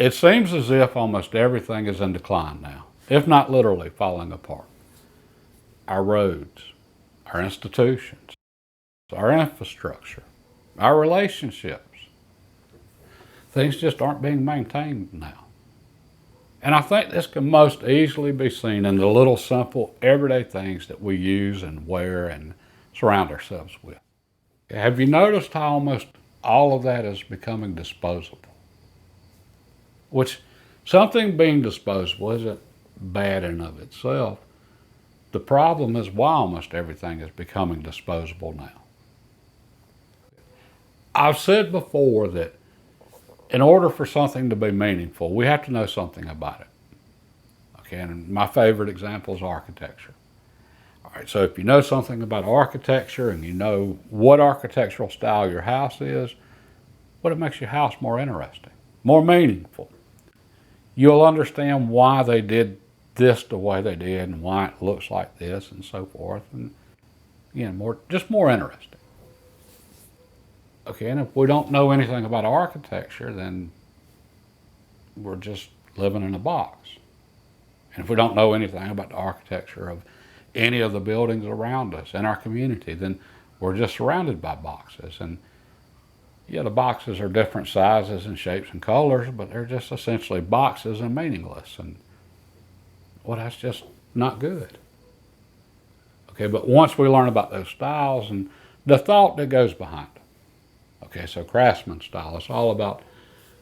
It seems as if almost everything is in decline now, if not literally falling apart. Our roads, our institutions, our infrastructure, our relationships. Things just aren't being maintained now. And I think this can most easily be seen in the little simple everyday things that we use and wear and surround ourselves with. Have you noticed how almost all of that is becoming disposable? Which something being disposable isn't bad in of itself. The problem is why almost everything is becoming disposable now. I've said before that in order for something to be meaningful, we have to know something about it. Okay, and my favorite example is architecture. All right, so if you know something about architecture and you know what architectural style your house is, well, it makes your house more interesting, more meaningful. You'll understand why they did this the way they did and why it looks like this and so forth. And again, just more interesting. Okay, and if we don't know anything about architecture, then we're just living in a box. And if we don't know anything about the architecture of any of the buildings around us in our community, then we're just surrounded by boxes. And yeah, the boxes are different sizes and shapes and colors, but they're just essentially boxes and meaningless. And well, that's just not good. Okay, but once we learn about those styles and the thought that goes behind them. Okay, so craftsman style, it's all about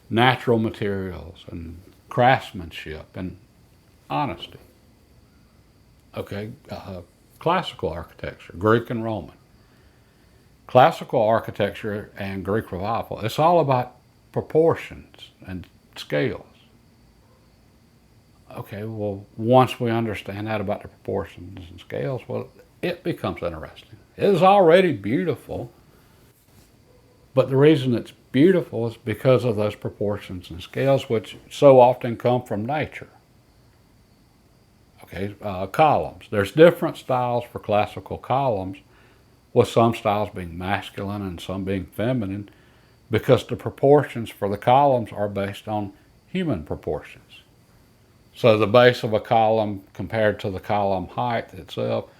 natural materials and craftsmanship and honesty. Okay, classical architecture, Greek and Roman. Classical architecture and Greek revival, it's all about proportions and scales. Okay, well, once we understand that about the proportions and scales, well, it becomes interesting. It is already beautiful, but the reason it's beautiful is because of those proportions and scales, which so often come from nature. Okay, columns. There's different styles for classical columns, with some styles being masculine and some being feminine, because the proportions for the columns are based on human proportions. So the base of a column compared to the column height itself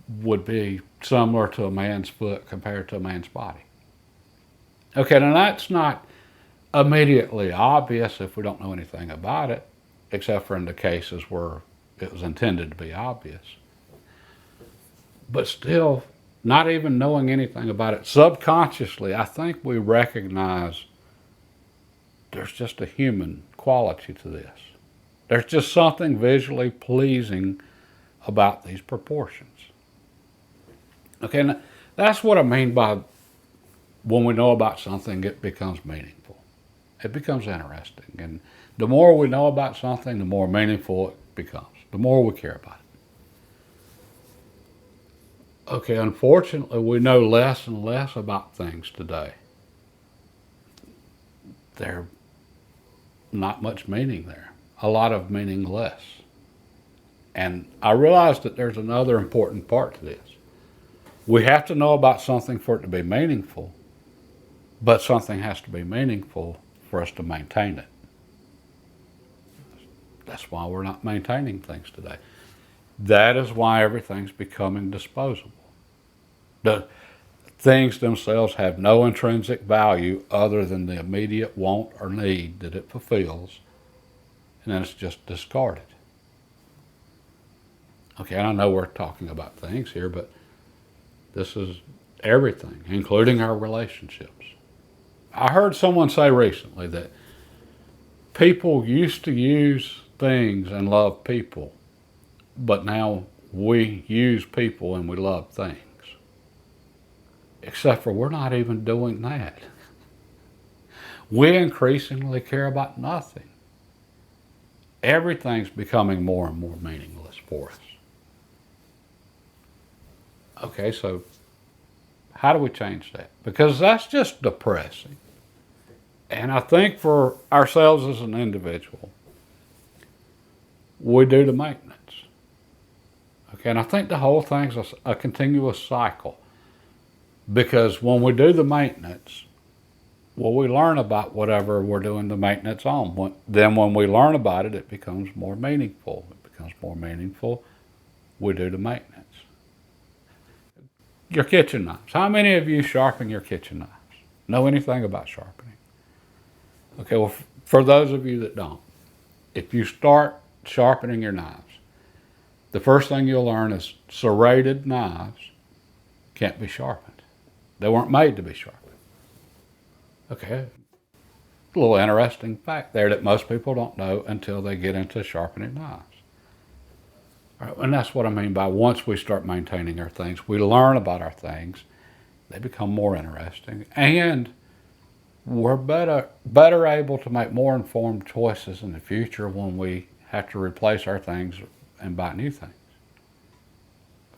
would be similar to a man's foot compared to a man's body. Okay, now that's not immediately obvious if we don't know anything about it, except for in the cases where it was intended to be obvious. But still, not even knowing anything about it, subconsciously, I think we recognize there's just a human quality to this. There's just something visually pleasing about these proportions. Okay, and that's what I mean by when we know about something, it becomes meaningful. It becomes interesting. And the more we know about something, the more meaningful it becomes, the more we care about it. Okay, unfortunately, we know less and less about things today. There's not much meaning there, a lot of meaning less. And I realize that there's another important part to this. We have to know about something for it to be meaningful, but something has to be meaningful for us to maintain it. That's why we're not maintaining things today. That is why everything's becoming disposable. The things themselves have no intrinsic value other than the immediate want or need that it fulfills, and then it's just discarded. Okay, I know we're talking about things here, but this is everything, including our relationships. I heard someone say recently that people used to use things and love people, but now we use people and we love things. Except for we're not even doing that. We increasingly care about nothing. Everything's becoming more and more meaningless for us. Okay, so how do we change that? Because that's just depressing. And I think for ourselves as an individual, we do the maintenance. Okay, and I think the whole thing's a continuous cycle. Because when we do the maintenance, Well, we learn about whatever we're doing the maintenance on. Then when we learn about it, it becomes more meaningful. It becomes more meaningful. We do the maintenance. Your kitchen knives. How many of you sharpen your kitchen knives? Know anything about sharpening? Okay, well, for those of you that don't, if you start sharpening your knives, the first thing you'll learn is serrated knives can't be sharpened. They weren't made to be sharpened. Okay, a little interesting fact there that most people don't know until they get into sharpening knives. All right, and that's what I mean by once we start maintaining our things, we learn about our things, they become more interesting, and we're better able to make more informed choices in the future when we have to replace our things and buy new things.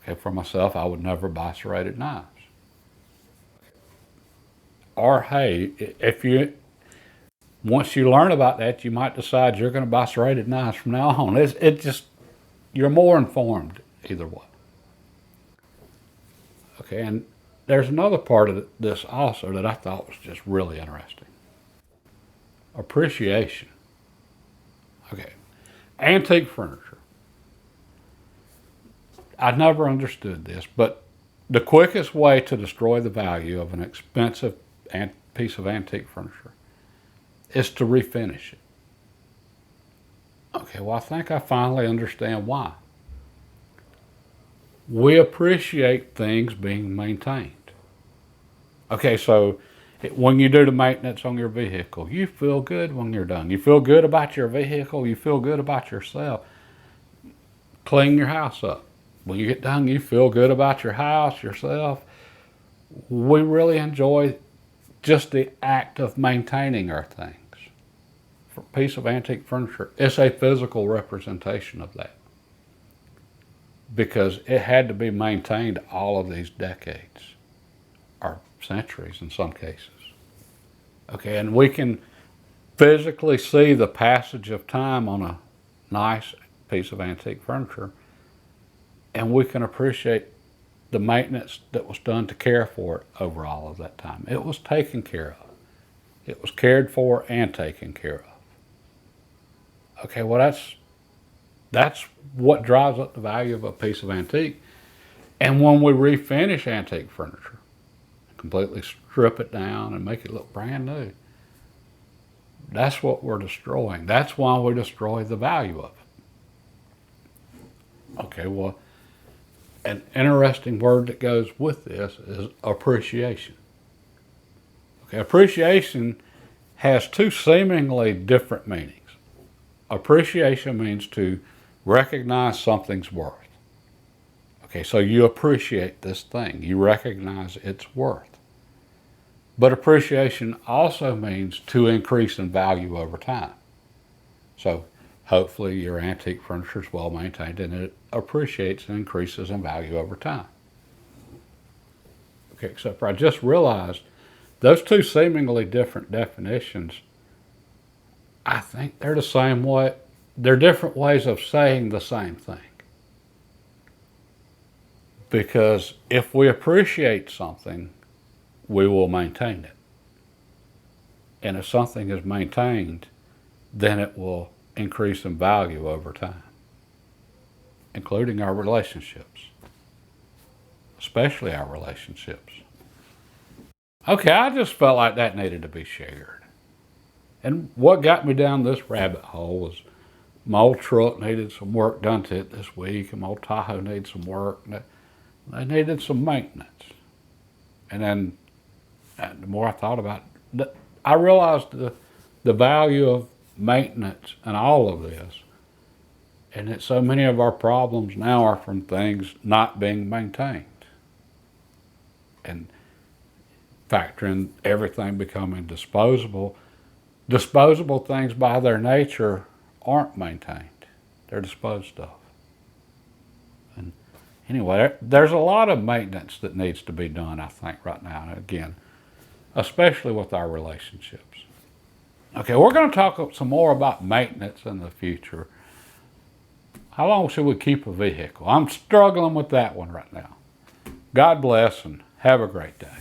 Okay, for myself, I would never buy serrated knives. Or hey, if you once you learn about that, you might decide you're going to buy serrated knives from now on. It just you're more informed either way. Okay, and there's another part of this also that I thought was just really interesting. Appreciation. Okay, antique furniture. I never understood this, but the quickest way to destroy the value of an expensive piece of antique furniture is to refinish it. Okay, well, I think I finally understand why. We appreciate things being maintained. Okay, so when you do the maintenance on your vehicle, you feel good when you're done. You feel good about your vehicle. You feel good about yourself. Clean your house up. When you get done, you feel good about your house, yourself. We really enjoy just the act of maintaining our things. For a piece of antique furniture, it's a physical representation of that, because it had to be maintained all of these decades, or centuries in some cases. Okay, and we can physically see the passage of time on a nice piece of antique furniture, and we can appreciate the maintenance that was done to care for it over all of that time. It was taken care of. It was cared for and taken care of. Okay, well, that's what drives up the value of a piece of antique. And when we refinish antique furniture, completely strip it down and make it look brand new, that's what we're destroying. That's why we destroy the value of it. Okay, well, an interesting word that goes with this is appreciation. Okay, appreciation has two seemingly different meanings. Appreciation means to recognize something's worth. Okay, so you appreciate this thing. You recognize its worth. But appreciation also means to increase in value over time. So hopefully your antique furniture is well maintained and it appreciates and increases in value over time. Okay, except for I just realized those two seemingly different definitions, I think they're the same way. They're different ways of saying the same thing. Because if we appreciate something, we will maintain it. And if something is maintained, then it will increase in value over time, including our relationships, especially our relationships. Okay, I just felt like that needed to be shared. And what got me down this rabbit hole was my old truck needed some work done to it this week, and my old Tahoe needed some work. They needed some maintenance. And then the more I thought about it, I realized the value of maintenance and all of this, and that so many of our problems now are from things not being maintained. And factoring everything becoming disposable, disposable things by their nature aren't maintained. They're disposed of. And anyway, there's a lot of maintenance that needs to be done, I think, right now. And again, especially with our relationships. Okay, we're going to talk some more about maintenance in the future. How long should we keep a vehicle? I'm struggling with that one right now. God bless and have a great day.